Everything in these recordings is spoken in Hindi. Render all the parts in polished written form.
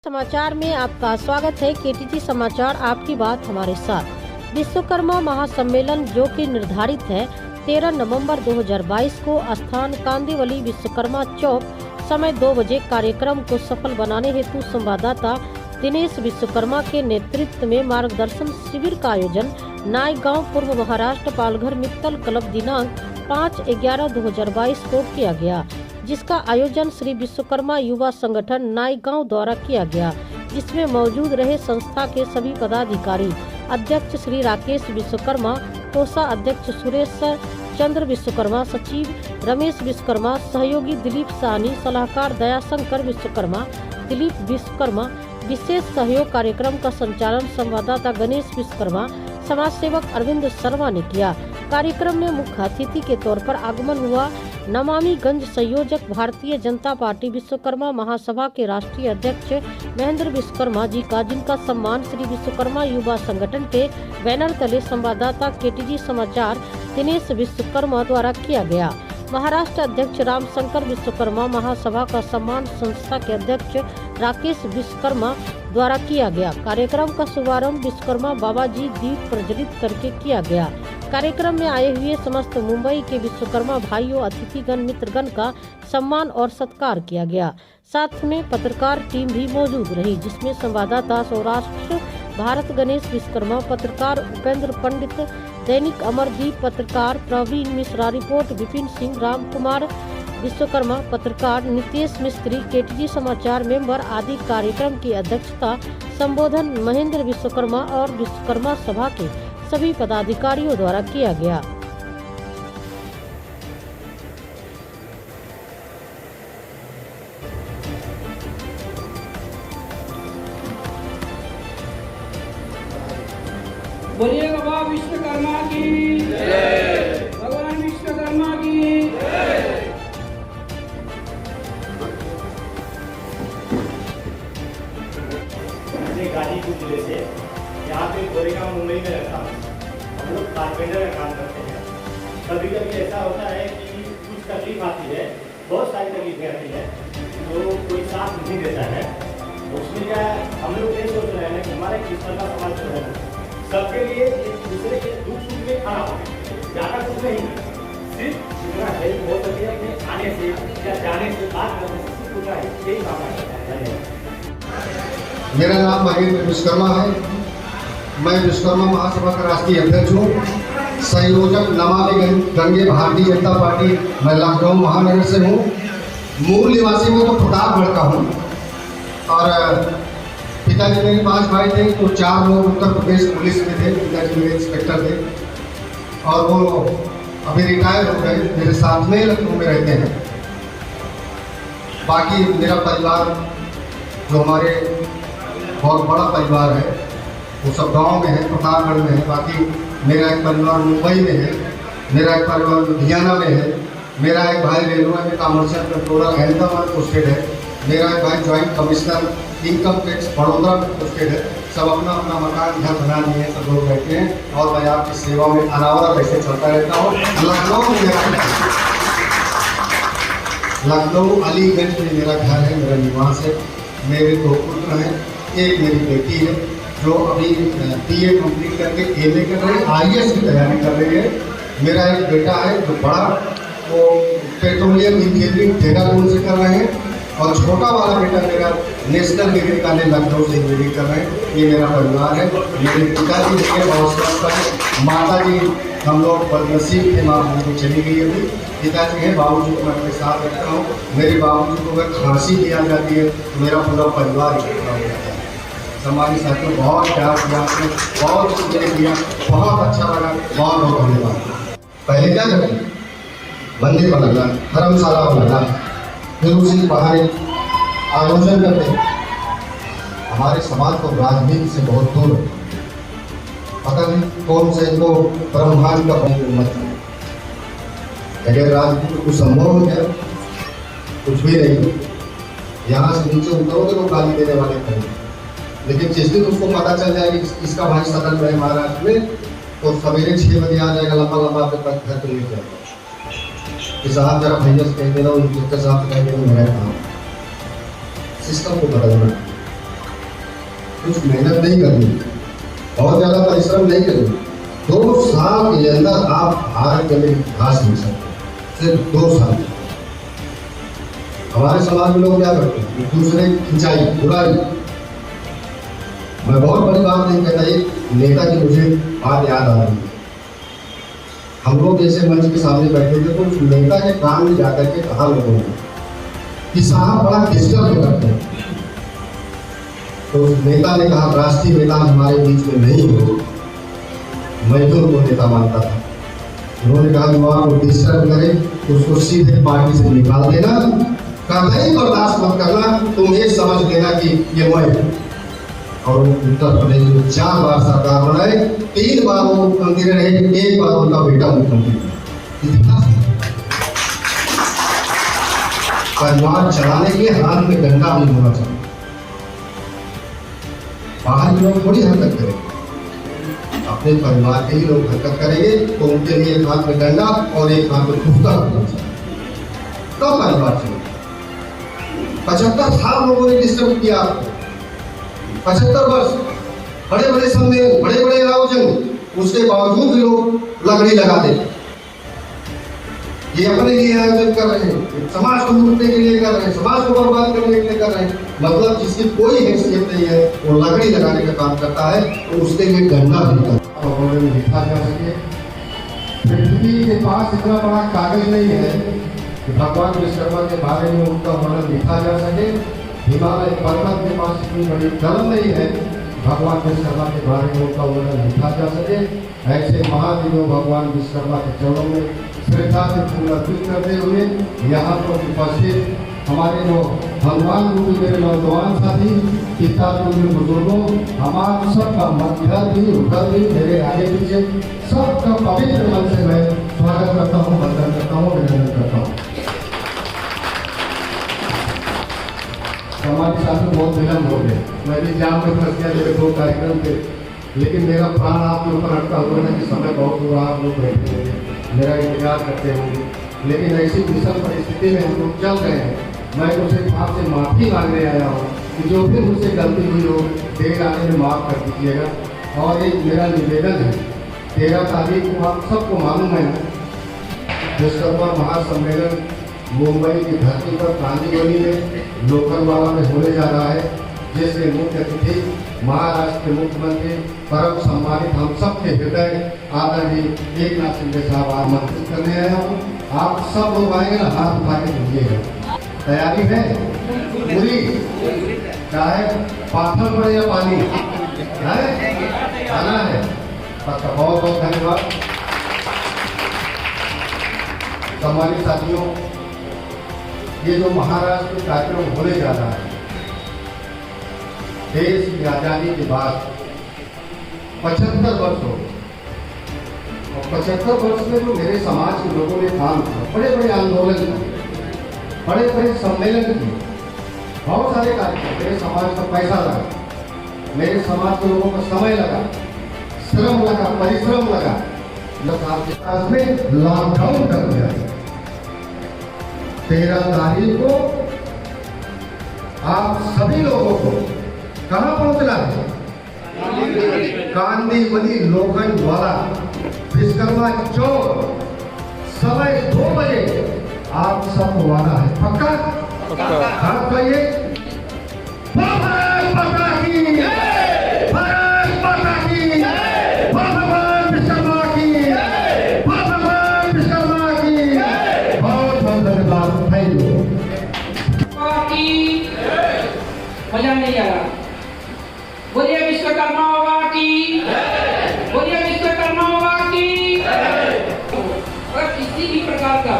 समाचार में आपका स्वागत है। केटीजी समाचार, आपकी बात हमारे साथ। विश्वकर्मा महासम्मेलन जो कि निर्धारित है 13 नवंबर 2022 को स्थान कांदिवली विश्वकर्मा चौक समय 2 बजे कार्यक्रम को सफल बनाने हेतु संवाददाता दिनेश विश्वकर्मा के नेतृत्व में मार्गदर्शन शिविर का आयोजन नायगांव पूर्व महाराष्ट्र पालघर मित्तल क्लब दिनांक 5/11/2022 को किया गया, जिसका आयोजन श्री विश्वकर्मा युवा संगठन नायगांव द्वारा किया गया, जिसमें मौजूद रहे संस्था के सभी पदाधिकारी, अध्यक्ष श्री राकेश विश्वकर्मा, कोषाध्यक्ष सुरेश चंद्र विश्वकर्मा, सचिव रमेश विश्वकर्मा, सहयोगी दिलीप साहनी, सलाहकार दयाशंकर विश्वकर्मा, दिलीप विश्वकर्मा। विशेष सहयोग कार्यक्रम का संचालन संवाददाता गणेश विश्वकर्मा, समाज सेवक अरविंद शर्मा ने किया। कार्यक्रम में मुख्य अतिथि के तौर पर आगमन हुआ नमामिगंज संयोजक भारतीय जनता पार्टी विश्वकर्मा महासभा के राष्ट्रीय अध्यक्ष महेंद्र विश्वकर्मा जी का, जिनका सम्मान श्री विश्वकर्मा युवा संगठन के बैनर तले संवाददाता केटीजी समाचार दिनेश विश्वकर्मा द्वारा किया गया। महाराष्ट्र अध्यक्ष रामशंकर विश्वकर्मा महासभा का सम्मान संस्था के अध्यक्ष राकेश विश्वकर्मा द्वारा किया गया। कार्यक्रम का शुभारंभ विश्वकर्मा बाबाजी दीप प्रज्वलित करके किया गया। कार्यक्रम में आए हुए समस्त मुंबई के विश्वकर्मा भाइयों, अतिथिगण, मित्रगण का सम्मान और सत्कार किया गया। साथ में पत्रकार टीम भी मौजूद रही, जिसमें संवाददाता सौराष्ट्र भारत गणेश विश्वकर्मा, पत्रकार उपेंद्र पंडित, दैनिक अमरदीप पत्रकार प्रवीण मिश्रा, रिपोर्ट विपिन सिंह, राम कुमार विश्वकर्मा, पत्रकार नितेश मिस्त्री, केटीजी समाचार मेंबर आदि। कार्यक्रम की अध्यक्षता संबोधन महेंद्र विश्वकर्मा और विश्वकर्मा सभा के सभी पदाधिकारियों द्वारा किया गया। बोलिए बाबा विश्वकर्मा की जय, भगवान विश्वकर्मा की जय। गाजीपुर जिले से यहाँ पे गोरेगांव मुंबई में रहता हूँ। हम लोग कारपेंटर का काम करते हैं। कभी कभी ऐसा होता है कि कुछ तकलीफ आती है, बहुत सारी तकलीफें आती है, तो कोई साथ नहीं देता है। उसमें क्या हम लोग ये सोच रहे हैं कि हमारे विश्वकर्मा समाज जो है सबके लिए एक दूसरे के दुख सुख में खड़ा हो, ज़्यादा कुछ नहीं, सिर्फ जितना हेल्प हो सके अपने आने से या जाने से, बात करने से कुछ है, यही काम करता है। मेरा नाम महेंद्र विश्वकर्मा है। मैं विश्वकर्मा महासभा का राष्ट्रीय अध्यक्ष हूँ। संयोजक नमामि गंगे भारतीय जनता पार्टी, मैं लखनऊ महानगर से हूँ। मूल निवासी में तो प्रतापगढ़ का हूँ और पिताजी मेरे 5 भाई थे, तो 4 लोग उत्तर प्रदेश पुलिस में थे। पिताजी मेरे इंस्पेक्टर थे और वो अभी रिटायर हो गए, मेरे साथ में लखनऊ में रहते हैं। बाकी मेरा परिवार जो हमारे बहुत बड़ा परिवार है वो सब गांव में है, प्रतापगढ़ में है। बाकी मेरा एक परिवार मुंबई में है, मेरा एक परिवार लुधियाना में है, मेरा एक भाई रेलवे में कमर्शियल कंट्रोलर अहमदाबाद पोस्टेड है, मेरा एक भाई joint commissioner income tax Baroda में पोस्टेड है। सब अपना अपना मकान घर बना लिए, सब लोग रहते हैं और मैं आपकी सेवा में अनावरत ऐसे चलता रहता हूँ। लखनऊ में मेरा लखनऊ अलीगंज में मेरा घर है, मेरा निवास है। मेरे 2 पुत्र हैं, एक मेरी बेटी है जो अभी BA कंप्लीट करके MA कर रही है, IAS की तैयारी कर रही है। मेरा एक बेटा है जो बड़ा, वो पेट्रोलियम इंजीनियरिंग देहरादून से कर रहे हैं और छोटा वाला बेटा मेरा नेशनल डिग्री कॉलेज लखनऊ से इंजीनियरिंग कर रहे हैं। ये मेरा परिवार है। मेरे पिताजी मेरे बहुत स्वस्थ हैं, माता जी हम लोग बदनसीब थे, माँ को चली गई अभी। पिताजी हैं, बाबूजी को मैं अपने साथ रखता हूँ। मेरे बाबूजी को अगर खांसी भी आ जाती है तो मेरा पूरा परिवार इकट्ठा हो जाता है। हमारे साथियों बहुत प्यार किया आपने, बहुत सुंदर किया, बहुत अच्छा लगा, बहुत बहुत धन्यवाद। पहले क्या करें, मंदिर बनाना, धर्मशाला बनाना, फिर उसी बाहर आयोजन करते हैं। हमारे समाज को राजनीति से बहुत दूर है। पता नहीं कौन से इनको ब्रह्मांड का मत है। अगर राजनीति को कुछ संभव हो गया, कुछ भी नहीं, यहाँ से नीचे उतरोगे तो गाली देने वाले खड़े। लेकिन जिस दिन उसको पता चल जाएगा कि इसका भाई सदन में महाराष्ट्र में, तो सवेरे 6 बजे आ जाएगा, लंबा लंबा घर पर ले जाएगा कि साहब जरा भैया से कह देना, उनके साथ कह देना मेरा काम। सिस्टम को बदलना। कुछ मेहनत नहीं करनी, बहुत ज़्यादा परिश्रम नहीं करनी। 2 साल के अंदर आप भारत में विकास मिल सकते, सिर्फ 2 साल। हमारे समाज में लोग क्या करते हैं, एक दूसरे की खिंचाई, बुराई। मैं बहुत बड़ी बात नहीं कहता, एक नेता की मुझे बात याद आ रही है। हम लोग जैसे मंच के सामने बैठे थे तो उस नेता के काम में जाकर के कहा लोगों ने कि साहब बड़ा डिस्टर्ब करते हैं। तो उस नेता ने कहा, राष्ट्रीय नेता हमारे बीच में नहीं हो, मैं तो उनको नेता मानता था। उन्होंने कहा जो आपको डिस्टर्ब करे तो उसको सीधे पार्टी से निकाल देना, कहीं बर्दाश्त मत करना, तुम ये समझ लेना कि ये मैं। और उत्तर प्रदेश में 4 बार सरकार बनाए, 3 बार वो मुख्यमंत्री रहे, 1 बार उनका बेटा मुख्यमंत्री। परिवार चलाने के लिए हाथ में डंडा भी होना चाहिए। बाहर के लोग थोड़ी हरकत करेंगे, अपने परिवार के ही लोग हरकत करेंगे, तो उनके लिए एक हाथ में डंडा और एक हाथ में कुफ्ता होना चाहिए, तब परिवार चलेगा। 75 साल लोगों ने डिस्टर्ब किया आपको, 75 वर्ष, बड़े बड़े सम्मेलन, बड़े बड़े आयोजन, उसके बावजूद भी लोग लकड़ी लगा देते। ये अपने लिए आयोजन कर रहे हैं, समाज को लूटने के लिए कर रहे हैं, समाज को बर्बाद करने के लिए कर रहे हैं। मतलब जिसकी कोई हैसियत नहीं है वो लकड़ी लगाने का काम करता है, तो उसके लिए डंडा भी करता है। लिखा जा सके, पृथ्वी के पास इतना बड़ा कागज नहीं है कि भगवान विश्वकर्मा के बारे में उनका वर्णन लिखा जा सके। हिमालय पर्वत के पास इतनी बड़ी कलम नहीं है भगवान विश्वकर्मा के बारे में उनका वर्णन लिखा जा सके। ऐसे महादेव भगवान विश्वकर्मा के चरणों में श्रद्धा से फूल अर्पित करते हुए यहाँ पर उपस्थित हमारे जो भगवान रूपी मेरे नौजवान साथी, पिता रूपी बुजुर्गों, हमारे सबका मध्य भी, उधर भी, मेरे आगे पीछे सबका पवित्र मन से मैं स्वागत करता हूँ, वंदन करता हूँ, अभिनंदन करता हूँ। हमारे साथ में बहुत विलम्ब हो गए, मैं भी जाम में फंस गया, मेरे 2 कार्यक्रम थे, लेकिन मेरा प्राण आपके ऊपर अटका हुआ है कि समय बहुत हुआ, आप लोग बैठे होंगे, मेरा इंतजार करते होंगे, लेकिन ऐसी विषम परिस्थिति में हम लोग चल रहे हैं। मैं तो सिर्फ आपसे माफ़ी मांगने आया हूँ कि जो भी मुझसे गलती हुई हो देर आने में माफ़ कर दीजिएगा। और एक मेरा निवेदन है, 13 तारीख को आप सबको मालूम है विश्वकर्मा महासम्मेलन मुंबई की धरती पर कांदीवली में लोकलवाला में होने जा रहा है, जिसमें मुख्य अतिथि महाराष्ट्र के मुख्यमंत्री परम सम्मानित हम सब के हृदय आदरणीय एकनाथ शिंदे साहब आमंत्रित करने आया हूँ। आप सब लोग आएंगे ना, हाथ उठा के दीजिएगा। तैयारी है पूरी, चाहे पाथर पड़े या पानी है, आना है। पक्का, बहुत बहुत धन्यवाद। सम्मानित साथियों, ये जो महाराष्ट्र में कार्यक्रम होने जा रहा है, देश की आजादी के बाद 75 वर्ष हो, और 75 वर्ष में जो मेरे समाज के लोगों ने काम किया, बड़े बड़े आंदोलन किए, बड़े बड़े सम्मेलन किए, बहुत सारे कार्यक्रम, मेरे समाज का पैसा लगा, मेरे समाज के लोगों का समय लगा, श्रम लगा, परिश्रम लगा, लोग में लॉकडाउन कर दिया। 13 तारीख को आप सभी लोगों को कहाँ पहुंचना है? कांदीवली लोखंडवाला विश्वकर्मा चौक, समय 2 बजे आप सबको वादा है, पक्का? आप कहिए भारत माता की, भारत माता की, भगवान विश्वकर्मा की, भगवान विश्वकर्मा की। बहुत बहुत धन्यवाद। Thank you. मजा नहीं आ रहा। बोलिए विश्वकर्मा बाबा की, बोलिए विश्वकर्मा बाबा की। अगर किसी भी प्रकार का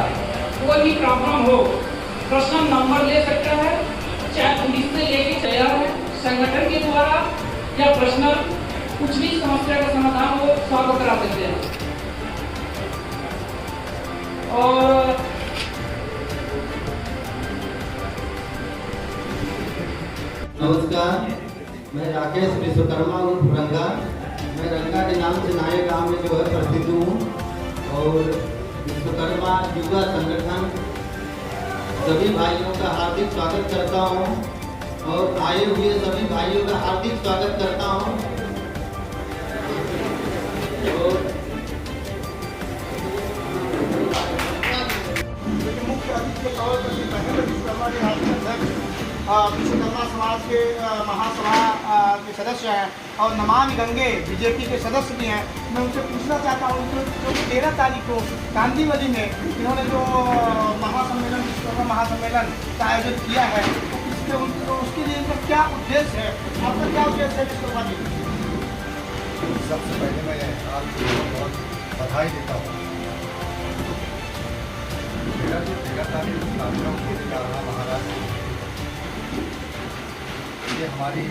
कोई भी प्रॉब्लम हो, पर्सनल नंबर ले सकता है, चाहे पुलिस से लेके तैयार है, संगठन के द्वारा या पर्सनल कुछ भी समस्या का समाधान हो, सॉल्व करा सकते हैं। और नमस्कार, मैं राकेश विश्वकर्मा उर्फ रंगा। मैं रंगा के नाम से नाये गांव में जो है प्रसिद्ध हूँ। और विश्वकर्मा युवा संगठन सभी भाइयों का हार्दिक स्वागत करता हूँ। और आए हुए सभी भाइयों का हार्दिक स्वागत करता हूँ। मुख्य अतिथि के तौर पर महेंद्र विश्वकर्मा जी राज्य अध्यक्ष विश्वकर्मा समाज के महासभा के सदस्य हैं और नमामि गंगे बीजेपी के सदस्य भी हैं। मैं उनसे पूछना चाहता हूँ जो 13 तारीख को कांदीवली में इन्होंने जो महासम्मेलन विश्वकर्मा महासम्मेलन का आयोजन किया है तो उसके लिए इनका क्या उद्देश्य है, आपका क्या उद्देश्य है विश्वकर्मा जी? सबसे पहले मैं आपको बहुत बधाई देता हूँ। मेरा जो 13 तारीख को कार्यक्रम होने जा रहा महाराष्ट्र, ये हमारी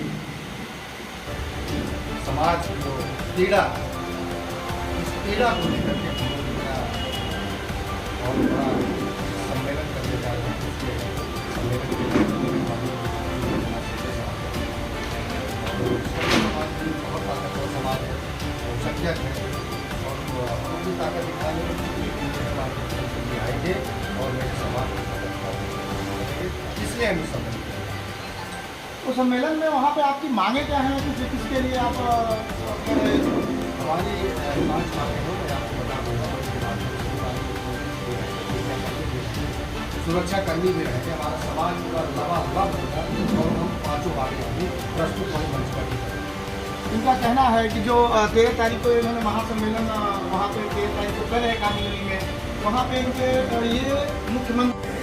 समाज की जो पीड़ा, इस पीड़ा को लेकर के हम लोग बहुत बड़ा सम्मेलन करने जा रहे हैं। इसके सम्मेलन के समाज भी बहुत ताकतवर समाज है, बहुसंख्यक है और हम अपनी ताकत दिखाने में आएंगे और मेरे समाज को मदद करेंगे, इसलिए हम सम्मेलन करेंगे। उस सम्मेलन में वहाँ पे आपकी मांगे क्या हैं, किसके लिए आप हमारी 5 मांगे हो, मैं आपको बता दूँगा। सुरक्षा कर्मी भी रहेंगे, हमारा समाज पूरा लबालब होगा और हम 5 मांगे अभी प्रस्तुत होने मंच पर ही करेंगे। इनका कहना है कि जो 13 तारीख को इन्होंने महासम्मेलन वहाँ पे 13 तारीख को कर रहे कांदीवली में, वहाँ पे इनके ये मुख्यमंत्री।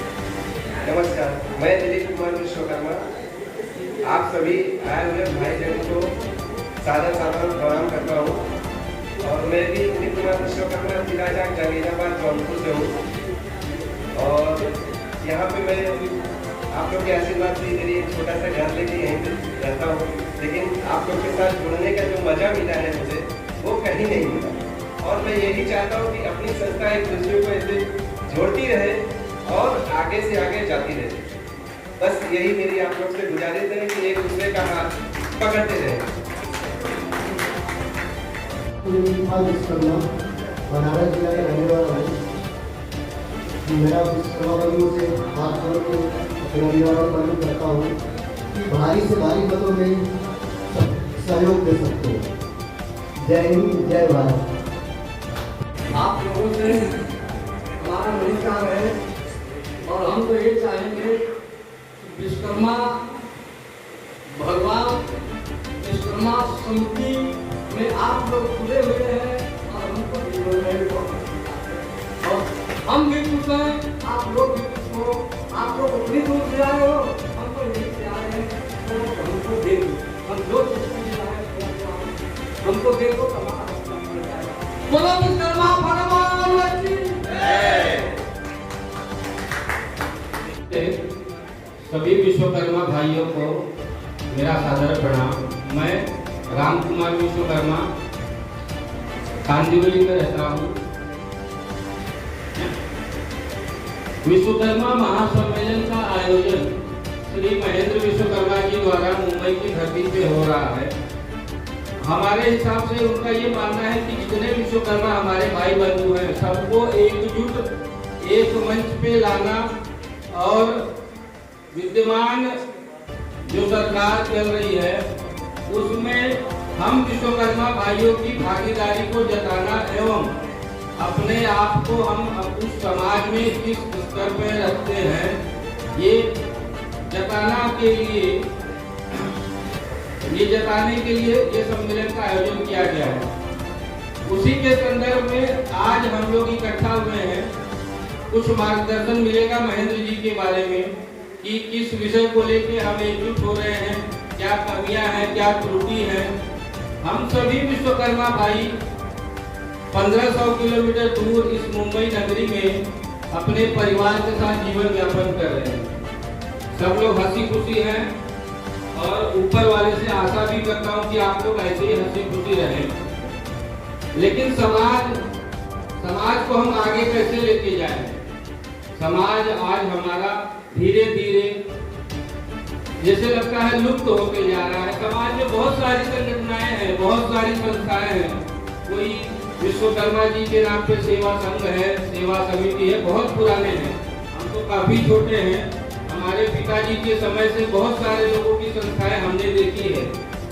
नमस्कार, मैं दिलीप कुमार विश्वकर्मा आप सभी आए हुए भाई बहन को सादर प्रणाम करता हूँ। और मैं भी दिलीप कुमार विश्वकर्मा जिला जहांगीराबाद जौनपुर से हूँ और यहाँ पे मैं आप लोग के आशीर्वाद से मेरी एक छोटा सा घर लेके यहीं पे रहता हूँ, लेकिन आप लोग के साथ जुड़ने का जो मज़ा मिला है मुझे वो कहीं नहीं मिला। और मैं यही चाहता हूँ कि अपनी संस्था एक दूसरे को ऐसे जोड़ती रहे और आगे से आगे जाती रहे। बस यही मेरी आप लोग से गुजारिश है कि एक दूसरे का हाथ पकड़ते रहे। बनारस जिला का रहने वाला है। मेरा विश्वकर्मा भाइयों से हाथ जोड़ के अपना निवारण मालूम करता हूँ कि भारी से भारी मतों में सहयोग दे सकते हो। जय हिंद, जय भारत। आप लोगों से हमारा नमस्कार है और हम तो ये चाहेंगे विश्वकर्मा भगवान विश्वकर्मा समिति में आप लोग जुड़े हुए हैं और हमको जुड़े हुए और हम भी खुश हैं, आप लोग भी खुश हो। आप लोग उतनी दूर से आए हो, हम तो यहीं से आए हैं, तो हमको दे दो। हम जो चीज़ हमको दे दो, हमारा बोलो विश्वकर्मा भगवान की जय। सभी विश्वकर्मा भाइयों को मेरा सादर प्रणाम। मैं राम कुमार विश्वकर्मा कांदीवली में रहता हूँ। विश्वकर्मा महासम्मेलन का आयोजन श्री महेंद्र विश्वकर्मा जी द्वारा मुंबई की धरती पे हो रहा है। हमारे हिसाब से उनका ये मानना है कि जितने विश्वकर्मा हमारे भाई बंधु हैं सबको एकजुट एक मंच पे लाना और विद्यमान जो सरकार चल रही है उसमें हम विश्वकर्मा भाइयों की भागीदारी को जताना एवं अपने आप को हम उस समाज में किस स्तर पर रखते हैं ये जताने के लिए ये सम्मेलन का आयोजन किया गया है। उसी के संदर्भ में आज हम लोग इकट्ठा हुए हैं। कुछ मार्गदर्शन मिलेगा महेंद्र जी के बारे में कि किस विषय को लेकर हम एकजुट हो रहे हैं, क्या कमियां हैं, क्या त्रुटि है। हम सभी विश्वकर्मा भाई 1500 किलोमीटर दूर इस मुंबई नगरी में अपने परिवार के साथ जीवन यापन कर रहे हैं। सब लोग हंसी खुशी हैं और ऊपर वाले से आशा भी करता हूं कि आप लोग ऐसे ही हंसी खुशी रहें। लेकिन समाज को हम आगे कैसे लेके जाएं? समाज आज हमारा धीरे धीरे जैसे लगता है लुप्त होते जा रहा है। समाज में बहुत सारी संगठनाएं हैं, बहुत सारी संस्थाएं हैं। कोई विश्वकर्मा जी के नाम पे सेवा संघ है, सेवा समिति है, बहुत पुराने हैं। हम तो काफी छोटे हैं। हमारे पिताजी के समय से बहुत सारे लोगों की संस्थाएं हमने देखी है,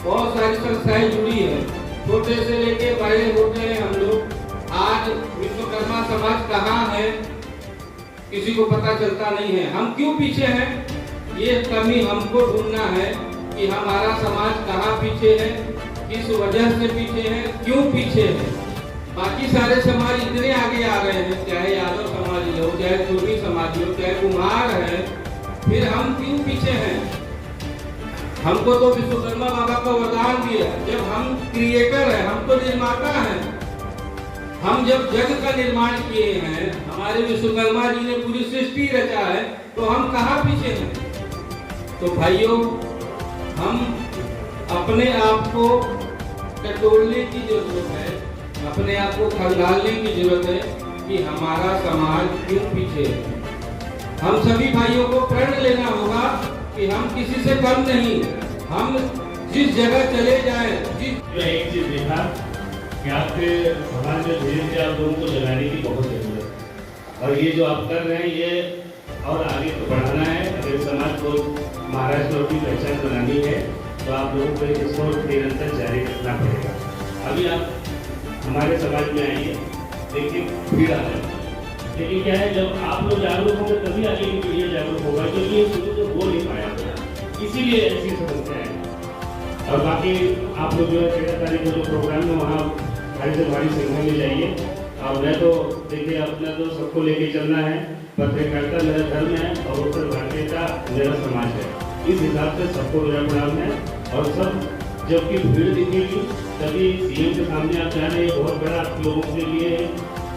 बहुत सारी संस्थाएं जुड़ी है, छोटे से लेके बड़े होते हैं हम लोग। आज विश्वकर्मा समाज कहाँ है किसी को पता चलता नहीं है। हम क्यों पीछे हैं, ये कमी हमको ढूंढना है कि हमारा समाज कहाँ पीछे है, किस वजह से पीछे है, क्यों पीछे है। बाकी सारे समाज इतने आगे आ रहे हैं, चाहे यादव समाज हो, चाहे कुर्मी समाज हो, चाहे कुम्हार है, फिर हम क्यों पीछे हैं। हमको तो विश्वकर्मा बाबा का वरदान दिया, जब हम क्रिएटर है, हम तो निर्माता हैं। हम जब जग का निर्माण किए हैं, हमारे विश्वकर्मा जी ने पूरी सृष्टि रचा है, तो हम कहाँ पीछे हैं। तो भाइयों, हम अपने आप को टटोलने की जरूरत है, अपने आप को खंगालने की जरूरत है कि हमारा समाज क्यों पीछे है। हम सभी भाइयों को प्रण लेना होगा कि हम किसी से कम नहीं, हम जिस जगह चले जाएं, एक चीज देखा कि आपके समाज में धीरे धीरे आप लोगों को जगाने की बहुत जरूरत है, और ये जो आप कर रहे हैं ये और आगे तो बढ़ाना है। अगर समाज को महाराष्ट्र में अपनी पहचान बनानी है तो आप लोगों को इसको निरंतर जारी रखना पड़ेगा। अभी आप हमारे समाज में आइए, देखिए भीड़ आ रही है, लेकिन क्या है, जब आप लोग जागरूक होंगे तभी आगे की पीढ़ी जागरूक होगा, क्योंकि ये शुरू तो हो नहीं पाया था, इसीलिए ऐसी समस्या है। और बाकी आप लोग जो है 13 तारीख को जो प्रोग्राम है वहाँ भारी से भारी संख्या में जाइए। और मैं तो देखिए अपना तो सबको लेके चलना है, पत्रकारिता मेरा धर्म है और उत्तर भारतीय का मेरा समाज है, इस हिसाब से सबको मेरा प्रणाम है। और सब जबकि भीड़ दिखेगी तभी सीएम के सामने आप जाने, ये बहुत बड़ा आप लोगों के लिए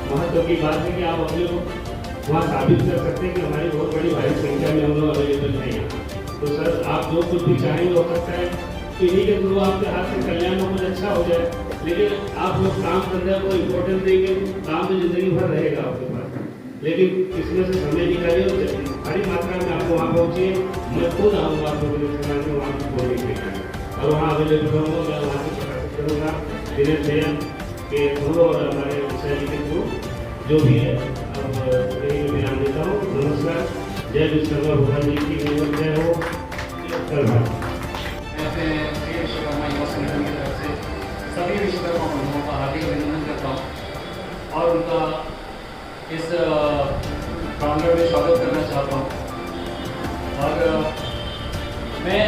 महत्व की बात है कि आप अपने को वहाँ साबित कर सकते हैं कि हमारी बहुत बड़ी भारी संख्या में हम लोग अवेलेबल हैं यहाँ। तो सर आप जो कुछ भी चाहेंगे हो सकता है कि इन्हीं के थ्रू आपके हाथ से कल्याण हो, कुछ अच्छा हो जाए, लेकिन आप लोग काम धंधा को इम्पोर्टेंस देंगे, काम तो जिंदगी भर रहेगा आपके पास, लेकिन इसमें से समय निकालिए और भारी मात्रा में आपको वहाँ पहुँचिए। मैं खुद आऊँगा आप लोगों के समाज में वहाँ बोलने के लिए, और वहाँ अवेलेबल होंगे, मैं वहाँ से प्रकाशित करूँगा दिनचर्या के थ्रू और हमारे विषय जी के थ्रू जो भी है। अब यही मैं ध्यान देता हूँ। नमस्कार, जय विश्वकर्मा भगवान जी की जय हो। विश्वकर्मा युवा संगठन की तरफ से सभी विश्वकर्मा बंधुओं का हार्दिक अभिनंदन करता हूँ और उनका इस प्रांगण में स्वागत करना चाहता हूँ। और मैं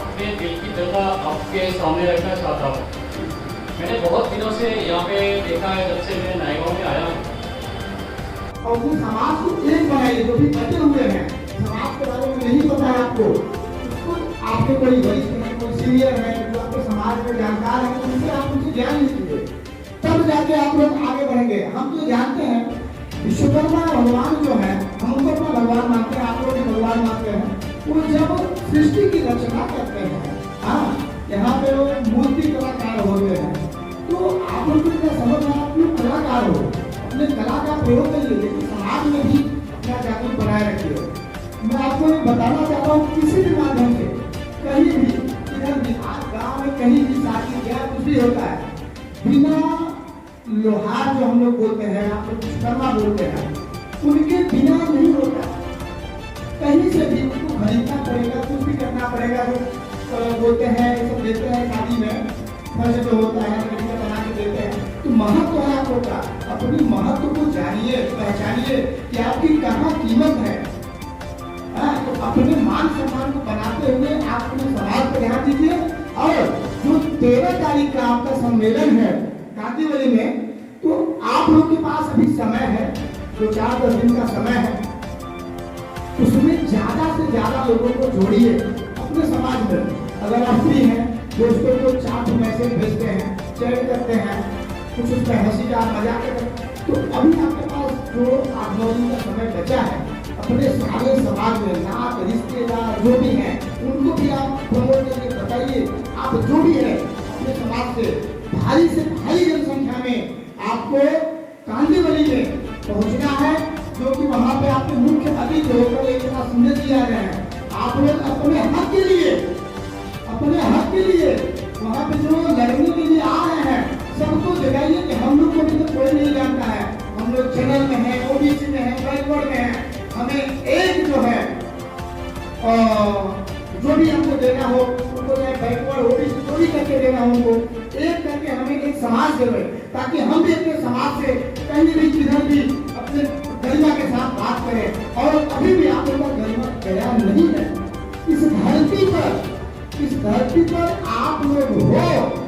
अपने दिल की व्यथा आपके सामने रखना चाहता हूँ। मैंने बहुत दिनों से यहाँ पे देखा है, जब से मैं नायगांव में आया हूँ। और वो समाज को एक बनाइए, जो भी बचे हुए हैं, समाज के बारे में नहीं पता है आपको, उसको आपके कोई वरिष्ठ है, कोई सीनियर है, जो आपके समाज में जानकार है, उनसे आप उनसे ज्ञान लीजिए, तब जाके आप लोग आगे बढ़ेंगे। हम जो जानते हैं विश्वकर्मा भगवान जो है, हम उनको अपना भगवान मानते हैं, आप लोग भी भगवान मानते हैं। वो जब सृष्टि की रचना करते हैं, हाँ, यहाँ पे वो मूर्ति कलाकार होते हैं, तो आप लोग समझना, आप लोग कलाकार हो, अपने कला का प्रयोग करिए, लेकिन समाज में भी अपना जागरूक बनाए रखिए। मैं आपको बताना चाहता हूँ, किसी भी माध्यम से कहीं भी इधर बिहार गाँव में कहीं भी शादी या कुछ भी होता है, बिना लोहार जो हम लोग बोलते हैं, आप लोग विश्वकर्मा बोलते हैं, उनके बिना नहीं होता। कहीं से भी उनको खरीदना पड़ेगा, कुछ भी करना पड़ेगा। जो बोलते हैं सब देते हैं शादी में, फर्ज जो होता है लड़की बना के देते हैं। तो महत्व है आप लोग का, अपनी महत्व को जानिए, पहचानिए कि आपकी कहाँ कीमत है। तो अपने मान सम्मान को बनाते हुए आप अपने समाज पर ध्यान दीजिए। और जो 13 तारीख का आपका सम्मेलन है कांदीवली में, तो आप लोग के पास अभी समय है, 2-4-10 दिन का समय है, उसमें ज्यादा से ज्यादा लोगों को जोड़िए अपने समाज में। अगर आप फ्री हैं, दोस्तों को 4 मैसेज भेजते हैं, चैट करते हैं, कुछ उस पर हंसी का मजाक करते हैं, तो अभी आपके पास जो 8-9 दिन का समय बचा है, अपने सारे समाज में नात रिश्तेदार जो भी हैं उनको भी आप प्रमोट करके बताइए। आप जो भी है अपने समाज से भारी जनसंख्या में आपको कांदीवली में पहुंचना है, जो कि वहाँ पे आपके मुख्य अतिथि होकर एक संदेश दिया गया है। आप लोग अपने हक के लिए वहाँ पे जो लड़ने के लिए आ रहे हैं, सबको जगाइए कि हम लोग को भी तो कोई नहीं जानता है, हम लोग जनरल में हैं, ओबीसी में हैं, बैकवर्ड में हैं, हमें एक जो है जो भी हमको देना हो उनको, चाहे बैकवर्ड हो जो भी करके देना हो उनको, एक करके हमें एक समाज देवे, ताकि हम भी अपने समाज से कहीं भी किधर भी अपने गरिमा के साथ बात करें। और अभी भी आप लोगों का गरिमा गया नहीं है। इस धरती पर आप लोग हो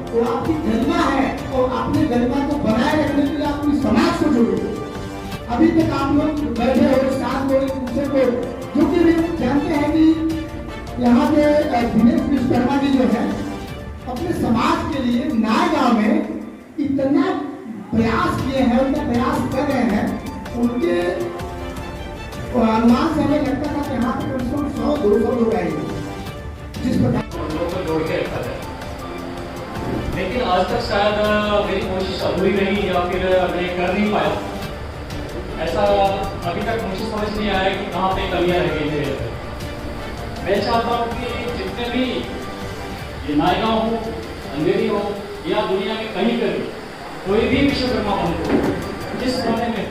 तो आपकी गरिमा है, और अपने गरिमा को बनाए रखने के लिए अपनी समाज को जोड़िए। अभी तक आप लोग बैठे हो साथ में एक दूसरे को, जो कि भी जानते हैं कि यहाँ के दिनेश विश्वकर्मा जी जो है अपने समाज के लिए नाय गांव में इतना प्रयास किए हैं, उतना प्रयास कर रहे हैं। उनके अनुमान से हमें लगता था कि यहाँ पे कम से कम 100-200 लोग आएंगे, जिस प्रकार लोगों को जोड़ के रखा जाए। लेकिन आज तक शायद मेरी कोशिश अधूरी रही या फिर मैं कर नहीं पाया। ऐसा अभी तक मुझे समझ नहीं आया कि कहाँ पे कमियाँ रह गई है। मैं चाहता हूँ कि जितने भी ये नायगांव हो, अंधेरी हो या दुनिया में कहीं पर कोई भी विश्वकर्मा हो, जिस कोने में